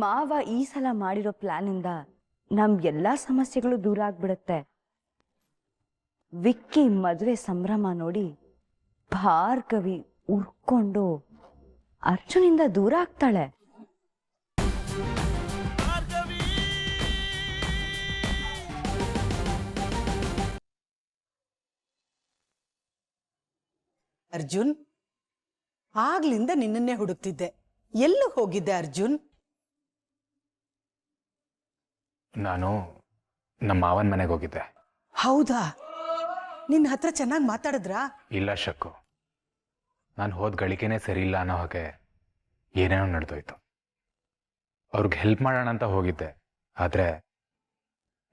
ಮಾವ ಈ ಸಲ ಮಾಡಿರೋ ಪ್ಲಾನಿಂದ ನಮ್ ಎಲ್ಲಾ ಸಮಸ್ಯೆಗಳು ದೂರ ಆಗ್ಬಿಡುತ್ತೆ. ವಿಕ್ಕಿ ಮದುವೆ ಸಂಭ್ರಮ ನೋಡಿ ಭಾರ್ಗವಿ ಉರ್ಕೊಂಡು ಅರ್ಜುನಿಂದ ದೂರ ಆಗ್ತಾಳೆ. ಅರ್ಜುನ್, ಆಗ್ಲಿಂದ ನಿನ್ನನ್ನೇ ಹುಡುಕ್ತಿದ್ದೆ. ಎಲ್ಲೂ ಹೋಗಿದ್ದೆ ಅರ್ಜುನ್? ನಾನು ನಮ್ಮ ಮಾವನ ಮನೆಗೆ ಹೋಗಿದ್ದೆ. ಹೌದಾ? ನಿನ್ನ ಹತ್ರ ಚೆನ್ನಾಗಿ ಮಾತಾಡಿದ್ರಾ? ಇಲ್ಲ ಶಕ್ಕು, ನಾನು ಹೋದ ಗಳಿಕೆನೇ ಸರಿ ಇಲ್ಲ ಅನ್ನೋ ಹಾಗೆ ಏನೇನೋ ನಡೆದೋಯ್ತು. ಅವ್ರಿಗೆ ಹೆಲ್ಪ್ ಮಾಡೋಣ ಅಂತ ಹೋಗಿದ್ದೆ, ಆದರೆ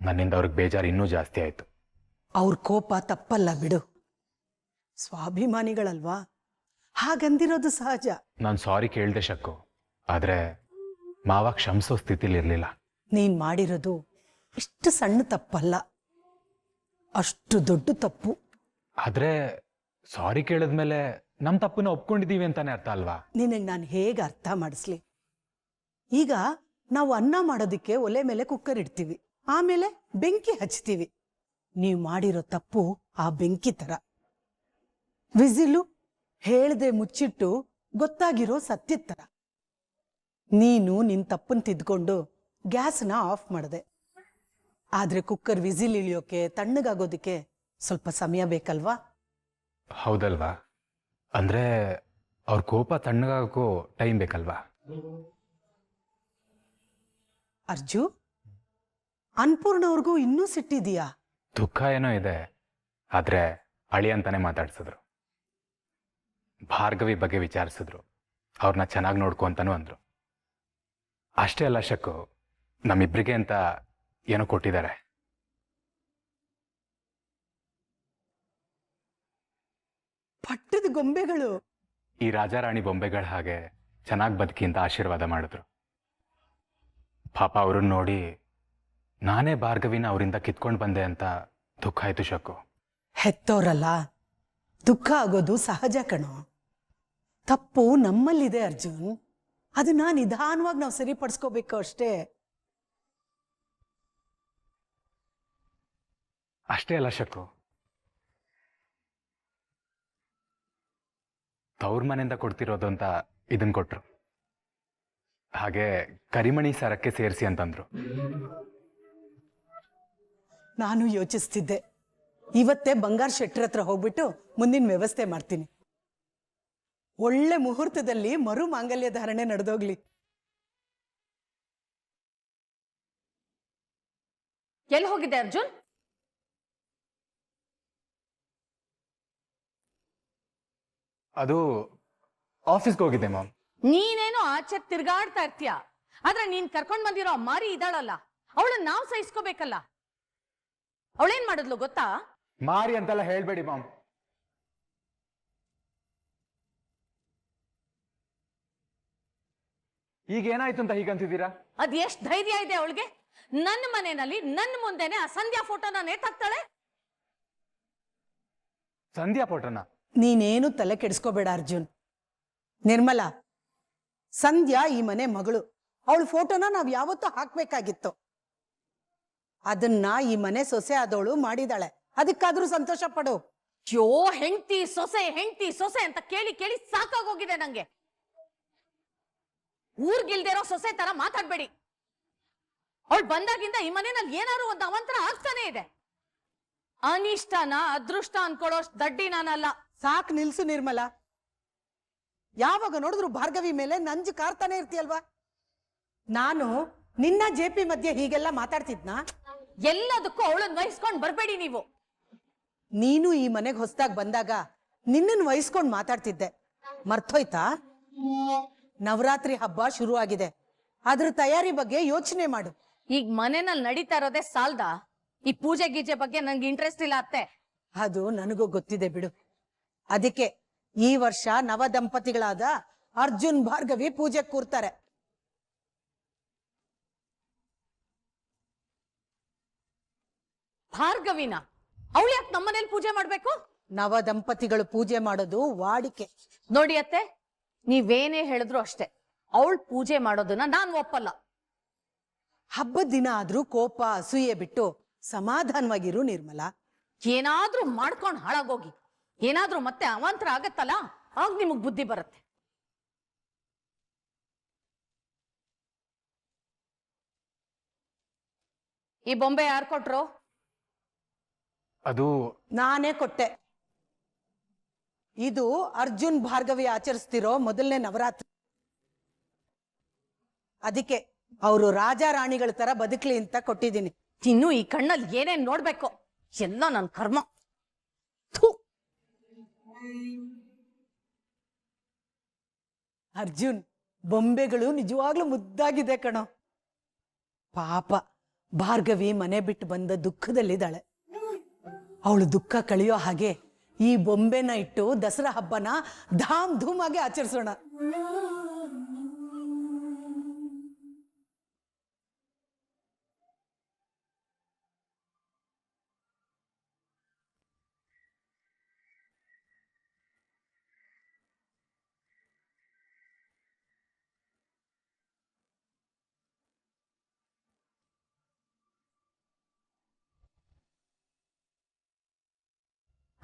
ನನ್ನಿಂದ ಅವ್ರಿಗೆ ಬೇಜಾರು ಇನ್ನೂ ಜಾಸ್ತಿ ಆಯಿತು. ಅವ್ರ ಕೋಪ ತಪ್ಪಲ್ಲ ಬಿಡು, ಸ್ವಾಭಿಮಾನಿಗಳಲ್ವಾ, ಹಾಗಂದಿರೋದು ಸಹಜ. ನಾನು ಸಾರಿ ಕೇಳಿದೆ ಶಕ್ಕು, ಆದರೆ ಮಾವ ಕ್ಷಮಿಸೋ ಸ್ಥಿತಿಲಿ ಇರಲಿಲ್ಲ. ನೀನ್ ಮಾಡಿರೋದು ಇಷ್ಟು ಸಣ್ಣ ತಪ್ಪಲ್ಲ, ಅಷ್ಟು ದೊಡ್ಡ ತಪ್ಪು. ಆದರೆ ಸಾರಿ ಕೇಳಿದ್ಮೇಲೆ ನಮ್ಮ ತಪ್ಪನ್ನ ಒಪ್ಕೊಂಡಿದ್ದೀವಿ ಅಂತಾನೆ ಅರ್ಥ ಅಲ್ವಾ? ನಿನಗೆ ನಾನು ಹೇಗೆ ಅರ್ಥ ಮಾಡಿಸ್ಲಿ? ಈಗ ನಾವು ಅನ್ನ ಮಾಡೋದಕ್ಕೆ ಒಲೆ ಮೇಲೆ ಕುಕ್ಕರ್ ಇಡ್ತೀವಿ, ಆಮೇಲೆ ಬೆಂಕಿ ಹಚ್ತೀವಿ. ನೀವು ಮಾಡಿರೋ ತಪ್ಪು ಆ ಬೆಂಕಿ ತರ. ವಿಸಿಲು ಹೇಳ್ದೆ ಮುಚ್ಚಿಟ್ಟು ಗೊತ್ತಾಗಿರೋ ಸತ್ಯದ ತರ. ನೀನು ನಿನ್ ತಪ್ಪನ್ ತಿದ್ಕೊಂಡು ಗ್ಯಾಸ್ನ ಆಫ್ ಮಾಡಿದೆ, ಆದ್ರೆ ಕುಕ್ಕರ್ ವಿಸಿಲ್ ಇಳಿಯೋಕೆ ತಣ್ಣಗಾಗೋದಕ್ಕೆ ಸ್ವಲ್ಪ ಸಮಯ ಬೇಕಲ್ವಾ? ಹೌದಲ್ವಾ? ಅಂದ್ರೆ ಅವ್ರ ಕೋಪ ತಣ್ಣಗಾಗಕ್ಕೂ ಟೈಮ್ ಬೇಕಲ್ವಾ? ಅರ್ಜು, ಅನ್ಪೂರ್ಣವ್ರಿಗೂ ಇನ್ನೂ ಸಿಟ್ಟಿದೀಯಾ? ದುಃಖ ಏನೋ ಇದೆ, ಆದ್ರೆ ಅಳಿ ಅಂತಾನೆ ಮಾತಾಡ್ಸಿದ್ರು. ಭಾರ್ಗವಿ ಬಗ್ಗೆ ವಿಚಾರಿಸಿದ್ರು, ಅವ್ರನ್ನ ಚೆನ್ನಾಗಿ ನೋಡ್ಕೊ ಅಂತಾನು ಅಂದ್ರು. ಅಷ್ಟೇ ಅಲ್ಲ ಶಕ್ಕು, ನಮ್ಮಿಬ್ರಿಗೆ ಅಂತ ಏನೋ ಕೊಟ್ಟಿದ್ದಾರೆ. ಪಟ್ಟದ ಗೊಂಬೆಗಳು. ಈ ರಾಜಾರಾಣಿ ಬೊಂಬೆಗಳ ಹಾಗೆ ಚೆನ್ನಾಗಿ ಬದುಕಿ ಅಂತ ಆಶೀರ್ವಾದ ಮಾಡಿದ್ರು. ಪಾಪ ಅವ್ರನ್ನ ನೋಡಿ ನಾನೇ ಭಾರ್ಗವಿನ ಅವರಿಂದ ಕಿತ್ಕೊಂಡು ಬಂದೆ ಅಂತ ದುಃಖ ಆಯ್ತು ಶಕ್ಕು. ಹೆತ್ತೋರಲ್ಲ, ದುಃಖ ಆಗೋದು ಸಹಜ ಕಣೋ. ತಪ್ಪು ನಮ್ಮಲ್ಲಿದೆ ಅರ್ಜುನ್, ಅದನ್ನ ನಿಧಾನವಾಗಿ ನಾವು ಸರಿಪಡಿಸ್ಕೋಬೇಕು ಅಷ್ಟೇ. ಅಷ್ಟೇ ಅಲ್ಲ ಶಕ್ಕು, ತವ್ರ ಮನೆಯಿಂದ ಕೊಡ್ತಿರೋದು ಅಂತ ಇದನ್ ಕೊಟ್ರು. ಹಾಗೆ ಕರಿಮಣಿ ಸರಕ್ಕೆ ಸೇರಿಸಿ ಅಂತಂದ್ರು. ನಾನು ಯೋಚಿಸ್ತಿದ್ದೆ, ಇವತ್ತೇ ಬಂಗಾರ ಶೆಟ್ರ ಹತ್ರ ಹೋಗ್ಬಿಟ್ಟು ಮುಂದಿನ ವ್ಯವಸ್ಥೆ ಮಾಡ್ತೀನಿ. ಒಳ್ಳೆ ಮುಹೂರ್ತದಲ್ಲಿ ಮರು ಮಾಂಗಲ್ಯ ಧಾರಣೆ ನಡೆದೋಗ್ಲಿ. ಎಲ್ಲಿ ಹೋಗಿದ್ದೆ ಅರ್ಜುನ್? ಅದು ಆಫೀಸ್ಗೆ ಹೋಗಿದ್ದೆ ಮ್ಯಾಮ್. ನೀನೇನೋ ಆಚೆ ತಿರ್ಗಾಡ್ತಾ ಇರ್ತೀಯ, ಆದ್ರೆ ನೀನ್ ಕರ್ಕೊಂಡ್ ಬಂದಿರೋ ಮಾರಿ ಇದ್ದಾಳಲ್ಲ, ಅವಳನ್ನ ನಾವು ಸಹಿಸ್ಕೋಬೇಕಲ್ಲ. ಅವಳೇನ್ ಮಾಡಿದ್ಲು ಗೊತ್ತಾ? ಮಾರಿ ಅಂತೆಲ್ಲ ಹೇಳ್ಬೇಡಿ ಮ್ಯಾಮ್. ಈಗ ಏನಾಯ್ತು ಅಂತ ಹೀಗಂತಿದ್ದೀರಾ? ಅದ್ ಎಷ್ಟ್ ಧೈರ್ಯ ಇದೆ ಅವಳಿಗೆ? ನನ್ನ ಮನೆಯಲ್ಲಿ ನನ್ನ ಮುಂದೆನೆ ಆ ಸಂಧ್ಯಾ ಫೋಟೋನ ನೇತಾಕ್ತಾಳೆ. ಸಂಧ್ಯಾ ಫೋಟೋನ? ನೀನೇನು ತಲೆ ಕೆಡಿಸ್ಕೋಬೇಡ ಅರ್ಜುನ್. ನಿರ್ಮಲಾ, ಸಂಧ್ಯಾ ಈ ಮನೆ ಮಗಳು. ಅವಳ ಫೋಟೋನ ನಾವ್ ಯಾವತ್ತೂ ಹಾಕ್ಬೇಕಾಗಿತ್ತು. ಅದನ್ನ ಈ ಮನೆ ಸೊಸೆ ಆದವಳು ಮಾಡಿದಾಳೆ, ಅದಕ್ಕಾದ್ರೂ ಸಂತೋಷ ಪಡು. ಯೋ, ಹೆಂಡ್ತಿ ಸೊಸೆ ಹೆಂಡ್ತಿ ಸೊಸೆ ಅಂತ ಕೇಳಿ ಕೇಳಿ ಸಾಕಾಗೋಗಿದೆ ನಂಗೆ. ಊರ್ಗಿಲ್ದಿರೋ ಸೊಸೆ ತರ ಮಾತಾಡ್ಬೇಡಿ. ಅವಳು ಬಂದಾಗಿಂದ ಈ ಮನೆಯಲ್ಲಿ ಏನಾದ್ರು ಒಂದು ಅವಂತರ ಆಗ್ತಾನೆ ಇದೆ. ಅನಿಷ್ಟನ ಅದೃಷ್ಟ ಅನ್ಕೊಳ್ಳೋಷ್ಟು ದಡ್ಡಿ ನಾನಲ್ಲ. ಸಾಕ್ ನಿಲ್ಸು ನಿರ್ಮಲಾ. ಯಾವಾಗ ನೋಡಿದ್ರು ಭಾರ್ಗವಿ ಮೇಲೆ ನಂಜು ಕಾರ್ತಾನೆ ಇರ್ತೀಯಲ್ವಾ? ನಾನು ನಿನ್ನ ಜೆಪಿ ಮಧ್ಯೆ ಹೀಗೆಲ್ಲ ಮಾತಾಡ್ತಿದ್ನಾ? ಎಲ್ಲದಕ್ಕೂ ಅವಳನ್ನ ವಹಿಸ್ಕೊಂಡ್ ಬರ್ಬೇಡಿ ನೀವು. ನೀನು ಈ ಮನೆಗೆ ಹೊಸದಾಗಿ ಬಂದಾಗ ನಿನ್ನನ್ನು ವಹಿಸ್ಕೊಂಡು ಮಾತಾಡ್ತಿದ್ದೆ, ಮರ್ತೋಯ್ತಾ? ನವರಾತ್ರಿ ಹಬ್ಬ ಶುರು ಆಗಿದೆ, ಅದ್ರ ತಯಾರಿ ಬಗ್ಗೆ ಯೋಚನೆ ಮಾಡು. ಈಗ ಮನೆಯಲ್ಲಿ ನಡೀತಾ ಇರೋದೇ ಸಾಲ್ದ? ಈ ಪೂಜೆ ಗೀಜೆ ಬಗ್ಗೆ ನನ್ಗೆ ಇಂಟ್ರೆಸ್ಟ್ ಇಲ್ಲ ಅತ್ತೆ. ಅದು ನನಗೂ ಗೊತ್ತಿದೆ ಬಿಡು. ಅದಕ್ಕೆ ಈ ವರ್ಷ ನವ ದಂಪತಿಗಳಾದ ಅರ್ಜುನ್ ಭಾರ್ಗವಿ ಪೂಜೆ ಕೂರ್ತಾರೆ. ಭಾರ್ಗವಿನ ಅವಳು ಯಾಕೆ ನಮ್ಮನೇಲಿ ಪೂಜೆ ಮಾಡ್ಬೇಕು? ನವ ದಂಪತಿಗಳು ಪೂಜೆ ಮಾಡೋದು ವಾಡಿಕೆ. ನೋಡಿ ಅತ್ತೆ, ನೀವೇನೇ ಹೇಳಿದ್ರು ಅಷ್ಟೇ, ಅವಳು ಪೂಜೆ ಮಾಡೋದನ್ನ ನಾನ್ ಒಪ್ಪಲ್ಲ. ಹಬ್ಬದ ದಿನ ಆದ್ರೂ ಕೋಪ ಅಸೂಯೆ ಬಿಟ್ಟು ಸಮಾಧಾನವಾಗಿರು ನಿರ್ಮಲಾ. ಏನಾದ್ರೂ ಮಾಡ್ಕೊಂಡು ಹಾಳಾಗೋಗಿ ಏನಾದ್ರೂ ಮತ್ತೆ ಅವಾಂತರ ಆಗತ್ತಲ್ಲ, ಆಗ ನಿಮಗ್ ಬುದ್ಧಿ ಬರುತ್ತೆ. ಈ ಬೊಂಬೆ ಯಾರು ಕೊಟ್ರು? ಅದು ನಾನೇ ಕೊಟ್ಟೆ. ಇದು ಅರ್ಜುನ್ ಭಾರ್ಗವಿ ಆಚರಿಸ್ತಿರೋ ಮೊದಲನೇ ನವರಾತ್ರಿ. ಅದಕ್ಕೆ ಅವರು ರಾಜ ರಾಣಿಗಳ ತರ ಬದುಕ್ಲಿ ಅಂತ ಕೊಟ್ಟಿದ್ದೀನಿ. ಇನ್ನು ಈ ಕಣ್ಣಲ್ಲಿ ಏನೇನ್ ನೋಡ್ಬೇಕು, ಎಲ್ಲ ನನ್ ಕರ್ಮ. ಥು. ಅರ್ಜುನ್, ಬೊಂಬೆಗಳು ನಿಜವಾಗ್ಲೂ ಮುದ್ದಾಗಿದೆ ಕಣೋ. ಪಾಪ ಭಾರ್ಗವಿ ಮನೆ ಬಿಟ್ಟು ಬಂದ ದುಃಖದಲ್ಲಿದ್ದಾಳೆ. ಅವಳು ದುಃಖ ಕಳೆಯೋ ಹಾಗೆ ಈ ಬೊಂಬೆನ ಇಟ್ಟು ದಸರಾ ಹಬ್ಬನ ಧಾಮ್ ಧೂಮ್ ಆಗಿ ಆಚರಿಸೋಣ.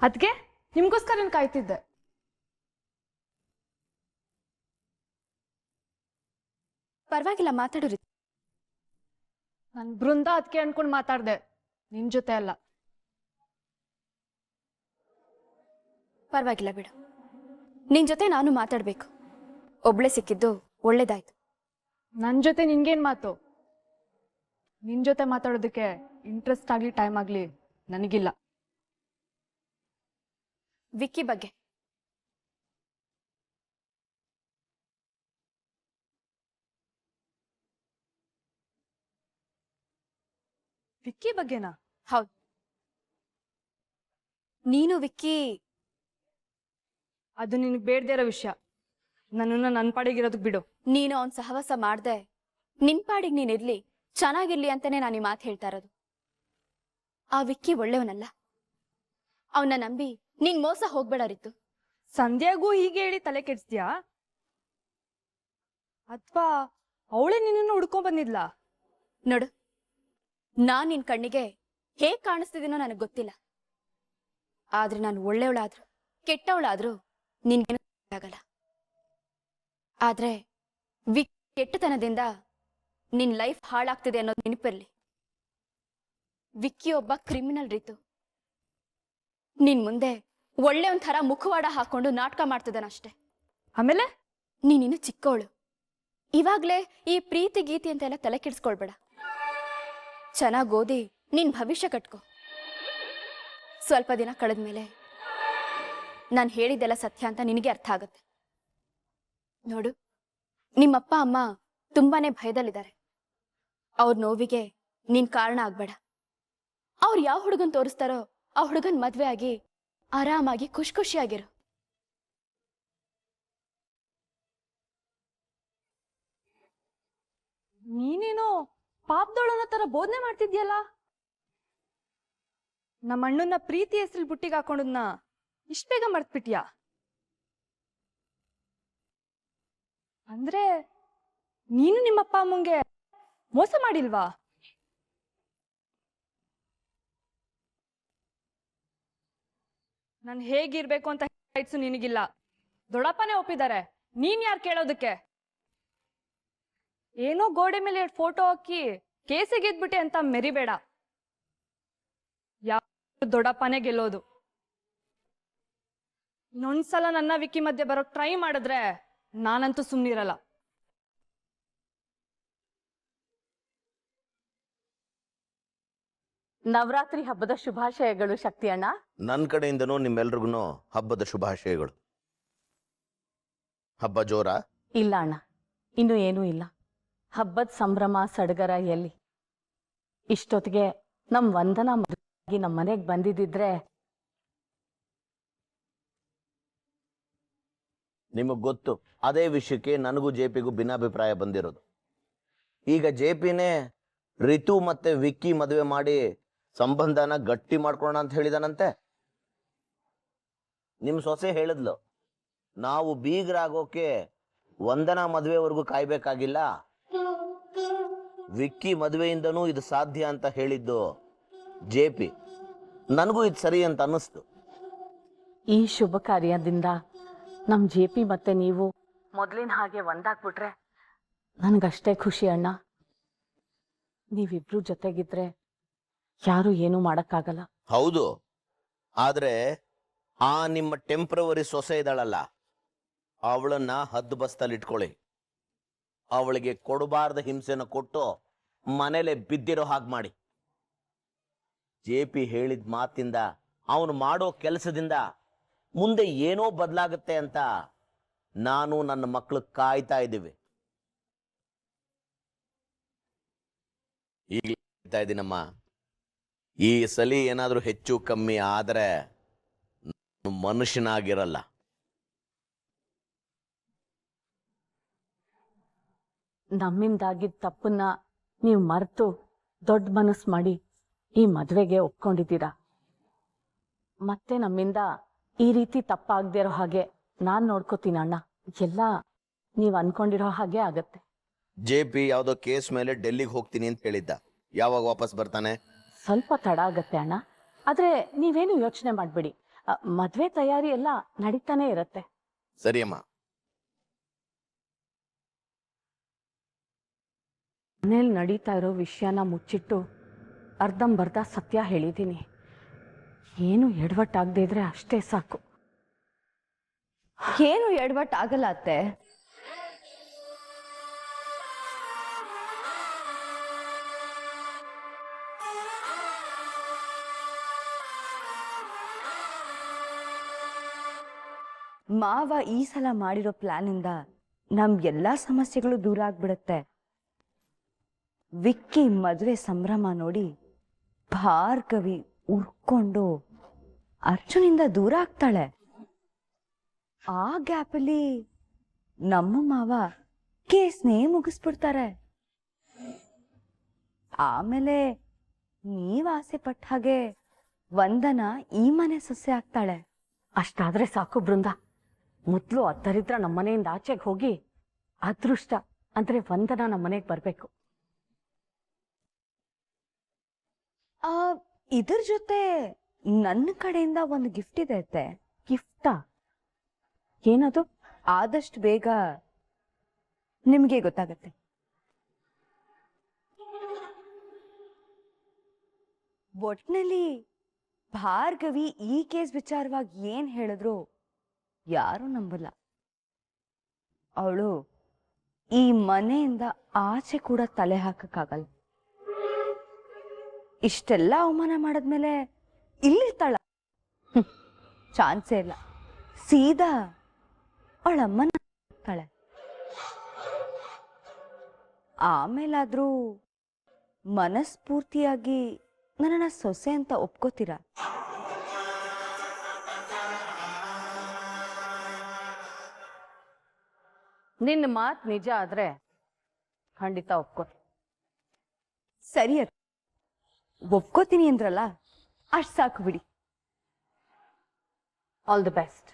ಅದ್ಕೆ ನಿಮ್ಗೋಸ್ಕರ ನಾನು ಕಾಯ್ತಿದ್ದೆ. ಪರವಾಗಿಲ್ಲ, ಮಾತಾಡೋರಿ. ನನ್ ಬೃಂದ ಅದಕ್ಕೆ ಅನ್ಕೊಂಡ್ ಮಾತಾಡ್ದೆ, ನಿನ್ ಜೊತೆ ಅಲ್ಲ. ಪರವಾಗಿಲ್ಲ ಬಿಡು, ನಿನ್ ಜೊತೆ ನಾನು ಮಾತಾಡ್ಬೇಕು. ಒಬ್ಳೆ ಸಿಕ್ಕಿದ್ದು ಒಳ್ಳೇದಾಯ್ತು. ನನ್ ಜೊತೆ ನಿನ್ಗೇನ್ ಮಾತು? ನಿನ್ ಜೊತೆ ಮಾತಾಡೋದಕ್ಕೆ ಇಂಟ್ರೆಸ್ಟ್ ಆಗ್ಲಿ ಟೈಮ್ ಆಗ್ಲಿ ನನಗಿಲ್ಲ. ವಿಕ್ಕಿ ಬಗ್ಗೆ ವಿಕ್ಕಿ ಬಗ್ಗೆನಾ? ಹೌದು, ನೀನು ವಿಕ್ಕಿ. ಅದು ನಿನಗೆ ಬೇಡದೇ ಇರೋ ವಿಷಯ. ನನ್ನನ್ನ ನನ್ನ ಪಾಡಿಗಿರೋದಕ್ ಬಿಡು. ನೀನು ಅವನ್ ಸಹವಾಸ ಮಾಡ್ದೆ ನಿನ್ ಪಾಡಿಗೆ ನೀನಿರ್ಲಿ, ಚೆನ್ನಾಗಿರ್ಲಿ ಅಂತಾನೆ ನಾನು ಈ ಮಾತು ಹೇಳ್ತಾ ಇರೋದು. ಆ ವಿಕ್ಕಿ ಒಳ್ಳೆಯವನಲ್ಲ. ಅವನ್ನ ನಂಬಿ ನೀನ್ ಮೋಸ ಹೋಗ್ಬೇಡ ರಿತು. ಸಂಧ್ಯಾಗೂ ಹೀಗೆ ಹೇಳಿ ತಲೆ ಕೆಡ್ಸ್ತೀಯಾ? ಅಥವಾ ಅವಳೇ ನಿನ್ನನ್ನು ಹುಡ್ಕೊಂಡ್ ಬಂದಿದ್ಲ? ನೋಡು, ನಾನ್ ನಿನ್ ಕಣ್ಣಿಗೆ ಹೇಗ್ ಕಾಣಿಸ್ತಿದ್ದೀನೋ ನನಗ್ ಗೊತ್ತಿಲ್ಲ. ಆದ್ರೆ ನಾನು ಒಳ್ಳೆಯವಳಾದ್ರು ಕೆಟ್ಟವಳಾದ್ರೂ ನಿನ್ಗೇನು ಆಗಲ್ಲ. ಆದ್ರೆ ಕೆಟ್ಟತನದಿಂದ ನಿನ್ ಲೈಫ್ ಹಾಳಾಗ್ತಿದೆ ಅನ್ನೋದು ನೆನಪಿರ್ಲಿ. ವಿಕ್ಕಿ ಒಬ್ಬ ಕ್ರಿಮಿನಲ್ ರೀತು. ನಿನ್ ಮುಂದೆ ಒಳ್ಳೆ ಒಂಥರ ಮುಖವಾಡ ಹಾಕೊಂಡು ನಾಟಕ ಮಾಡ್ತಿದ್ದಾನಷ್ಟೆ. ಆಮೇಲೆ ನೀನಿನ್ನು ಚಿಕ್ಕವಳು. ಇವಾಗ್ಲೇ ಈ ಪ್ರೀತಿ ಗೀತಿ ಅಂತೆಲ್ಲ ತಲೆ ಕೆಡಿಸ್ಕೊಳ್ಬೇಡ. ಚೆನ್ನಾಗಿ ಓದಿ ನಿನ್ ಭವಿಷ್ಯ ಕಟ್ಕೋ. ಸ್ವಲ್ಪ ದಿನ ಕಳೆದ್ಮೇಲೆ ನಾನು ಹೇಳಿದ್ದೆಲ್ಲ ಸತ್ಯ ಅಂತ ನಿನಗೆ ಅರ್ಥ ಆಗುತ್ತೆ. ನೋಡು, ನಿಮ್ಮಪ್ಪ ಅಮ್ಮ ತುಂಬಾನೇ ಭಯದಲ್ಲಿದ್ದಾರೆ. ಅವ್ರ ನೋವಿಗೆ ನೀನ್ ಕಾರಣ ಆಗ್ಬೇಡ. ಅವ್ರು ಯಾವ ಹುಡುಗನ್ ತೋರಿಸ್ತಾರೋ ಆ ಹುಡುಗನ್ ಮದ್ವೆ ಆಗಿ ಆರಾಮಾಗಿ ಖುಷಿಯಾಗಿರು. ನೀನೇನೋ ಪಾಪದೊಳನ ತರ ಬೋಧನೆ ಮಾಡ್ತಿದ್ಯಲ್ಲ. ನಮ್ಮ ಅಣ್ಣನ ಪ್ರೀತಿ ಹೆಸರು ಬುಟ್ಟಿಗೆ ಹಾಕೊಂಡದ್ನ ಇಷ್ಟ ಬೇಗ ಮರ್ತ್ಬಿಟ್ಯಾ? ಅಂದ್ರೆ ನೀನು ನಿಮ್ಮಪ್ಪ ಅಮ್ಮಂಗೆ ಮೋಸ ಮಾಡಿಲ್ವಾ? ನಾನು ಹೇಗಿರ್ಬೇಕು ಅಂತ ರೈಟ್ಸು ನಿನಗಿಲ್ಲ. ದೊಡ್ಡಪ್ಪನೇ ಒಪ್ಪಿದ್ದಾರೆ, ನೀನ್ ಯಾರು ಕೇಳೋದಕ್ಕೆ? ಏನೋ ಗೋಡೆ ಮೇಲೆ ಫೋಟೋ ಹಾಕಿ ಕೇಸಿಗೆ ಗೆದ್ಬಿಟ್ಟೆ ಅಂತ ಮೆರಿಬೇಡ. ಯಾವ ದೊಡ್ಡಪ್ಪನೇ ಗೆಲ್ಲೋದು. ಇನ್ನೊಂದ್ಸಲ ನನ್ನ ವಿಕ್ಕಿ ಮಧ್ಯೆ ಬರೋಕ್ ಟ್ರೈ ಮಾಡಿದ್ರೆ ನಾನಂತೂ ಸುಮ್ನಿರಲ್ಲ. ನವರಾತ್ರಿ ಹಬ್ಬದ ಶುಭಾಶಯಗಳು ಶಕ್ತಿ ಅಣ್ಣ. ನನ್ನ ಕಡೆಯಿಂದನೂ ನಿಮ್ಮೆಲ್ರಿಗೂ ಹಬ್ಬದ ಶುಭಾಶಯಗಳು. ಹಬ್ಬ ಜೋರ? ಇಲ್ಲ ಅಣ್ಣ, ಇನ್ನು ಏನೂ ಇಲ್ಲ. ಹಬ್ಬದ ಸಂಭ್ರಮ ಸಡಗರ ಎಲ್ಲಿ? ಇಷ್ಟೊತ್ತಿಗೆ ನಮ್ ವಂದನಾ ಮದುವೆಯಾಗಿ ನಮ್ಮ ಮನೆಗೆ ಬಂದಿದ್ದಿದ್ರೆ. ನಿಮಗ್ ಗೊತ್ತು, ಅದೇ ವಿಷಯಕ್ಕೆ ನನಗೂ ಜೆಪಿಗೂ ಭಿನ್ನಾಭಿಪ್ರಾಯ ಬಂದಿರೋದು. ಈಗ ಜೆಪಿನೇ ರಿತು ಮತ್ತೆ ವಿಕ್ಕಿ ಮದುವೆ ಮಾಡಿ ಸಂಬಂಧನ ಗಟ್ಟಿ ಮಾಡ್ಕೊಳ್ಳೋಣ ಅಂತ ಹೇಳಿದಾನಂತೆ. ನಿಮ್ ಸೊಸೆ ಹೇಳಿದ್ಲು, ನಾವು ಬೀಗರಾಗೋಕೆ ವಂದನಾ ಮದುವೆವರೆಗೂ ಕಾಯ್ಬೇಕಾಗಿಲ್ಲ, ವಿಕ್ಕಿ ಮದುವೆಯಿಂದನೂ ಇದು ಸಾಧ್ಯ ಅಂತ ಹೇಳಿದ್ದು ಜೆ ಪಿ. ನನಗೂ ಇದು ಸರಿ ಅಂತ ಅನ್ನಿಸ್ತು. ಈ ಶುಭ ಕಾರ್ಯದಿಂದ ನಮ್ಮ ಜೆ ಪಿ ಮತ್ತೆ ನೀವು ಮೊದಲಿನ ಹಾಗೆ ಒಂದಾಗ್ಬಿಟ್ರೆ ನನಗಷ್ಟೇ ಖುಷಿ ಅಣ್ಣ. ನೀವಿಬ್ರು ಜೊತೆಗಿದ್ರೆ ಯಾರು ಏನೂ ಮಾಡಕ್ಕಾಗಲ್ಲ. ಹೌದು, ಆದ್ರೆ ಆ ನಿಮ್ಮ ಟೆಂಪ್ರವರಿ ಸೊಸೆ ಇದ್ದಾಳಲ್ಲ, ಅವಳನ್ನ ಹದ್ದು ಬಸ್ತಲ್ಲಿ ಇಟ್ಕೊಳ್ಳಿ. ಅವಳಿಗೆ ಕೊಡಬಾರ್ದ ಹಿಂಸೆನ ಕೊಟ್ಟು ಮನೇಲೆ ಬಿದ್ದಿರೋ ಹಾಗೆ ಮಾಡಿ. ಜೆ ಪಿ ಹೇಳಿದ ಮಾತಿಂದ, ಅವನು ಮಾಡೋ ಕೆಲಸದಿಂದ ಮುಂದೆ ಏನೋ ಬದಲಾಗುತ್ತೆ ಅಂತ ನಾನು ನನ್ನ ಮಕ್ಕಳು ಕಾಯ್ತಾ ಇದ್ದೀವಿ. ಈಗಲೇ ಹೇಳ್ತಾ ಇದ್ದೀನಮ್ಮ, ಈ ಸಲಿ ಏನಾದರೂ ಹೆಚ್ಚು ಕಮ್ಮಿ ಆದರೆ ಮನುಷ್ಯನಾಗಿರಲ್ಲ. ನಮ್ಮಿಂದಾಗಿದ್ದ ತಪ್ಪನ್ನ ನೀವು ಮರೆತು ದೊಡ್ಡ ಮನಸ್ಸು ಮಾಡಿ ಈ ಮದುವೆಗೆ ಒಪ್ಕೊಂಡಿದ್ದೀರಾ. ಮತ್ತೆ ನಮ್ಮಿಂದ ಈ ರೀತಿ ತಪ್ಪಾಗದೇ ಇರೋ ಹಾಗೆ ನಾನು ನೋಡ್ಕೋತೀನಿ ಅಣ್ಣ. ಎಲ್ಲ ನೀವು ಅನ್ಕೊಂಡಿರೋ ಹಾಗೆ ಆಗತ್ತೆ. ಜೆ ಪಿ ಯಾವುದೋ ಕೇಸ್ ಮೇಲೆ ಡೆಲ್ಲಿಗೆ ಹೋಗ್ತೀನಿ ಅಂತ ಹೇಳಿದ್ದ. ಯಾವಾಗ ವಾಪಸ್ ಬರ್ತಾನೆ? ಸ್ವಲ್ಪ ತಡ ಆಗತ್ತೆ ಅಣ್ಣ, ಆದ್ರೆ ನೀವೇನು ಯೋಚನೆ ಮಾಡಬೇಡಿ. ಮದುವೆ ತಯಾರಿ ಎಲ್ಲ ನಡೀತಾನೆ ಇರತ್ತೆ. ಸರಿಯಮ್ಮ. ಮನೇಲಿ ನಡೀತಾ ಇರೋ ವಿಷಯನ ಮುಚ್ಚಿಟ್ಟು ಅರ್ಧಂಬರ್ಧ ಸತ್ಯ ಹೇಳಿದ್ದೀನಿ. ಏನು ಎಡವಟ್ಟಾಗದೇ ಇದ್ರೆ ಅಷ್ಟೇ ಸಾಕು. ಏನು ಎಡವಟ್ಟಾಗಲ್ಲ ಅತ್ತೆ. ಮಾವ ಈ ಸಲ ಮಾಡಿರೋ ಪ್ಲಾನಿಂದ ನಮ್ ಎಲ್ಲಾ ಸಮಸ್ಯೆಗಳು ದೂರ ಆಗ್ಬಿಡುತ್ತೆ. ವಿಕ್ಕಿ ಮದುವೆ ಸಂಭ್ರಮ ನೋಡಿ ಭಾರ್ಗವಿ ಉರ್ಕೊಂಡು ಅರ್ಜುನಿಂದ ದೂರ ಆಗ್ತಾಳೆ. ಆ ಗ್ಯಾಪಲ್ಲಿ ನಮ್ಮ ಮಾವ ಕೇಸ್ನೇ ಮುಗಿಸ್ಬಿಡ್ತಾರೆ. ಆಮೇಲೆ ನೀವ್ ಆಸೆ ಪಟ್ಟ ಹಾಗೆ ವಂದನ ಈ ಮನೆ ಸೊಸೆ ಆಗ್ತಾಳೆ. ಅಷ್ಟಾದ್ರೆ ಸಾಕು ಬೃಂದ. ಮೊದಲು ಆ ದರಿದ್ರ ನಮ್ಮನೆಯಿಂದ ಆಚೆಗೆ ಹೋಗಿ ಅದೃಷ್ಟ ಅಂದ್ರೆ ವಂದನ ನಮ್ಮನೆಗೆ ಬರ್ಬೇಕು. ಇದ್ರ ಜೊತೆ ನನ್ನ ಕಡೆಯಿಂದ ಒಂದು ಗಿಫ್ಟ್ ಇದೆ ಅತ್ತೆ. ಗಿಫ್ಟಾ? ಏನದು? ಆದಷ್ಟು ಬೇಗ ನಿಮ್ಗೆ ಗೊತ್ತಾಗತ್ತೆ. ಒಟ್ನಲ್ಲಿ ಭಾರ್ಗವಿ ಈ ಕೇಸ್ ವಿಚಾರವಾಗಿ ಏನ್ ಹೇಳಿದ್ರು ಯಾರು ನಂಬಲ್ಲ. ಅವಳು ಈ ಮನೆಯಿಂದ ಆಚೆ ಕೂಡ ತಲೆ ಹಾಕಕ್ಕಾಗಲ್ಲ. ಇಷ್ಟೆಲ್ಲ ಅವಮಾನ ಮಾಡದ್ಮೇಲೆ ಇಲ್ಲಿರ್ತಾಳ? ಚಾನ್ಸೇ ಇಲ್ಲ. ಸೀದಾ ಅವಳಮ್ಮನ ತಾಳೆ. ಆಮೇಲಾದ್ರೂ ಮನಸ್ಫೂರ್ತಿಯಾಗಿ ನನ್ನನ್ನ ಸೊಸೆ ಅಂತ ಒಪ್ಕೋತೀರಾ? ನಿನ್ನ ಮಾತು ನಿಜ ಆದ್ರೆ ಖಂಡಿತ ಒಪ್ಕೋ. ಸರಿ ಅಕ್ಕ, ಒಪ್ಕೋತೀನಿ ಅಂದ್ರಲ್ಲ, ಅಷ್ಟು ಸಾಕು ಬಿಡಿ. All the best.